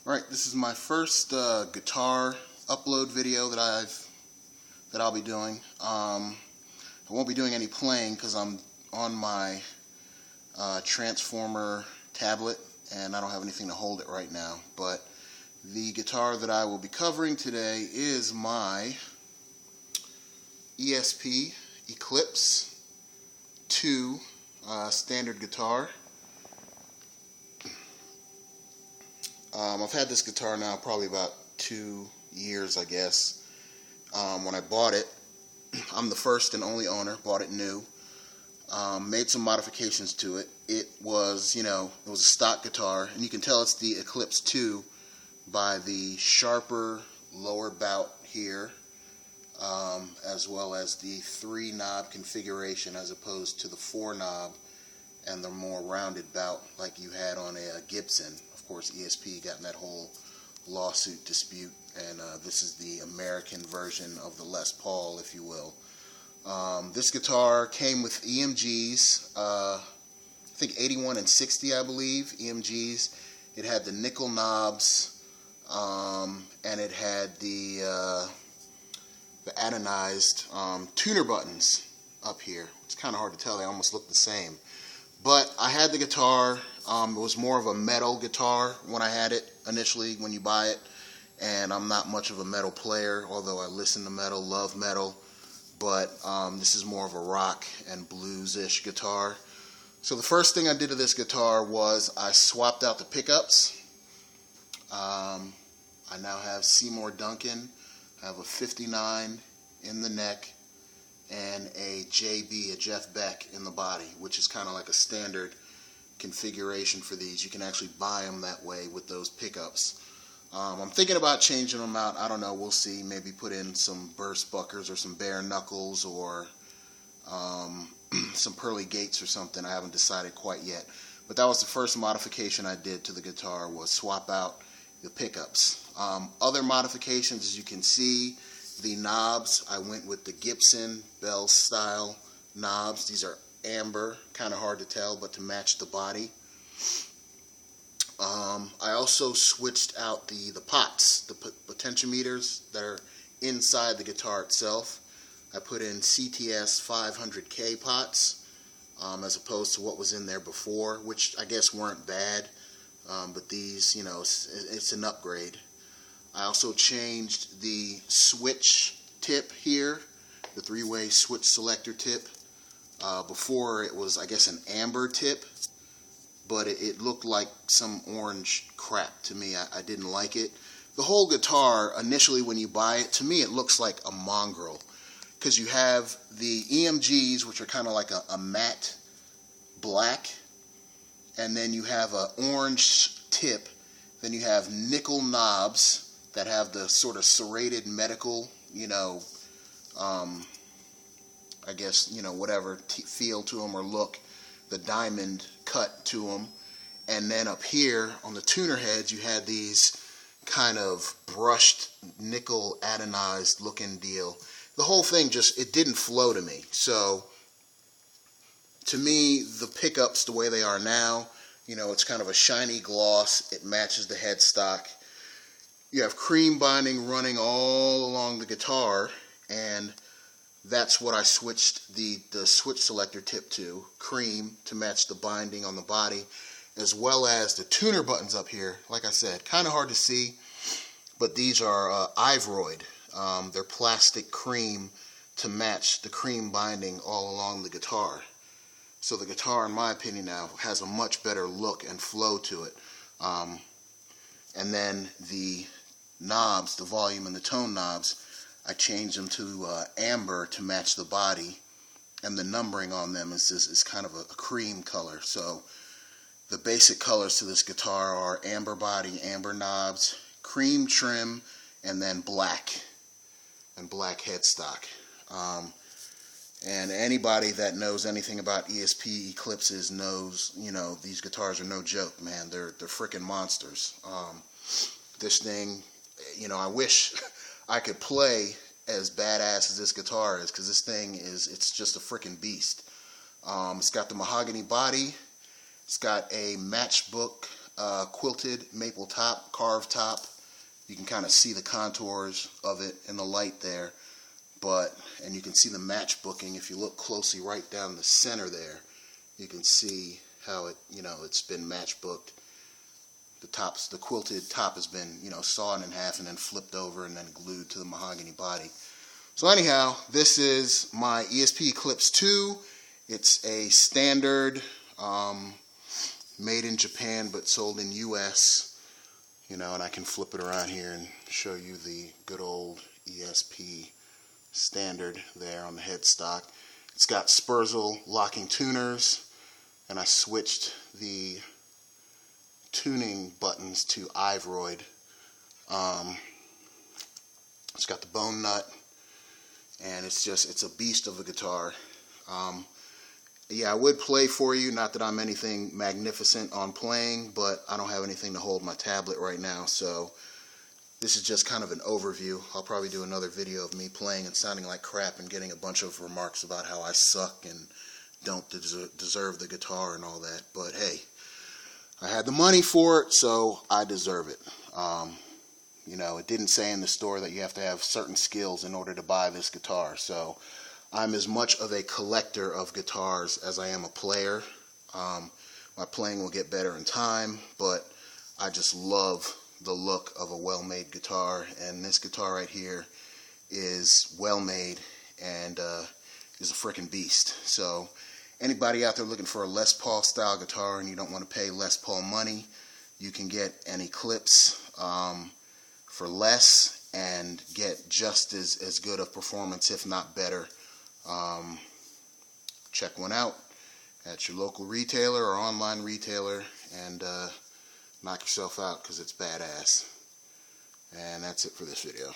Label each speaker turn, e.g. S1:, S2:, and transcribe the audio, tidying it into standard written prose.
S1: Alright, this is my first guitar upload video that I'll be doing. I won't be doing any playing because I'm on my Transformer tablet and I don't have anything to hold it right now. But the guitar that I will be covering today is my ESP Eclipse II Standard guitar. I've had this guitar now probably about 2 years, I guess. When I bought it, I'm the first and only owner, bought it new. Made some modifications to it. It was, it was a stock guitar, and you can tell it's the Eclipse II by the sharper lower bout here, as well as the 3-knob configuration as opposed to the 4-knob and the more rounded bout like you had on a Gibson. Of course, ESP got in that whole lawsuit dispute, and this is the American version of the Les Paul, if you will. This guitar came with EMGs, I think 81 and 60, I believe, EMGs. It had the nickel knobs, and it had the anodized tuner buttons up here. It's kind of hard to tell, they almost look the same. But I had the guitar. It was more of a metal guitar when I had it initially, when you buy it. And I'm not much of a metal player, although I listen to metal, love metal. But this is more of a rock and blues-ish guitar. So the first thing I did to this guitar was I swapped out the pickups. I now have Seymour Duncan. I have a 59 in the neck and a JB, a Jeff Beck, in the body, which is kind of like a standard configuration for these. You can actually buy them that way with those pickups. I'm thinking about changing them out. I don't know, we'll see. Maybe put in some burst buckers or some bare knuckles or some pearly gates or something. I haven't decided quite yet. But that was the first modification I did to the guitar, was swap out the pickups. Other modifications, as you can see, the knobs, I went with the Gibson Bell style knobs. These are amber, kind of hard to tell, but to match the body. I also switched out the pots, the potentiometers that are inside the guitar itself. I put in CTS 500K pots as opposed to what was in there before, which I guess weren't bad, but these, it's an upgrade. I also changed the switch tip here, the 3-way switch selector tip. Before it was, I guess, an amber tip, but it looked like some orange crap to me. I didn't like it. The whole guitar, initially when you buy it, to me it looks like a mongrel, because you have the EMGs, which are kind of like a matte black, and then you have an orange tip, then you have nickel knobs that have the sort of serrated medical, I guess, whatever feel to them or look, the diamond cut to them. And then up here on the tuner heads, you had these kind of brushed nickel anodized looking deal. The whole thing just, it didn't flow to me. So to me, the pickups, the way they are now, it's kind of a shiny gloss. It matches the headstock. You have cream binding running all along the guitar, and that's what I switched the switch selector tip to, cream, to match the binding on the body, as well as the tuner buttons up here. Like I said, kind of hard to see, but these are Ivoroid. They're plastic cream to match the cream binding all along the guitar. So the guitar, in my opinion now, has a much better look and flow to it. And then the knobs, the volume and the tone knobs, I changed them to amber to match the body, and the numbering on them is kind of a cream color. So the basic colors to this guitar are amber body, amber knobs, cream trim, and then black, and black headstock. And anybody that knows anything about ESP Eclipses knows, these guitars are no joke, man. They're freaking monsters. This thing, I wish I could play as badass as this guitar is, because this thing it's just a freaking beast. It's got the mahogany body. It's got a matchbook quilted maple top, carved top. You can kind of see the contours of it in the light there, and you can see the match booking. If you look closely right down the center there, you can see how it, it's been match booked. The quilted top has been, sawn in half and then flipped over and then glued to the mahogany body. So anyhow, this is my ESP Eclipse II. It's a standard, made in Japan but sold in US, and I can flip it around here and show you the good old ESP standard there on the headstock. It's got Spurzle locking tuners, and I switched the tuning buttons to Ivoroid. It's got the bone nut, and it's a beast of a guitar. Yeah, I would play for you, not that I'm anything magnificent on playing, but I don't have anything to hold my tablet right now, so this is just kind of an overview. I'll probably do another video of me playing and sounding like crap and getting a bunch of remarks about how I suck and don't deserve the guitar and all that, but hey, I had the money for it, so I deserve it. It didn't say in the store that you have to have certain skills in order to buy this guitar, so I'm as much of a collector of guitars as I am a player. My playing will get better in time, but I just love the look of a well-made guitar, and this guitar right here is well-made and is a freaking beast. So anybody out there looking for a Les Paul style guitar and you don't want to pay Les Paul money, you can get an Eclipse for less and get just as good of performance, if not better. Check one out at your local retailer or online retailer and knock yourself out, because it's badass. And that's it for this video.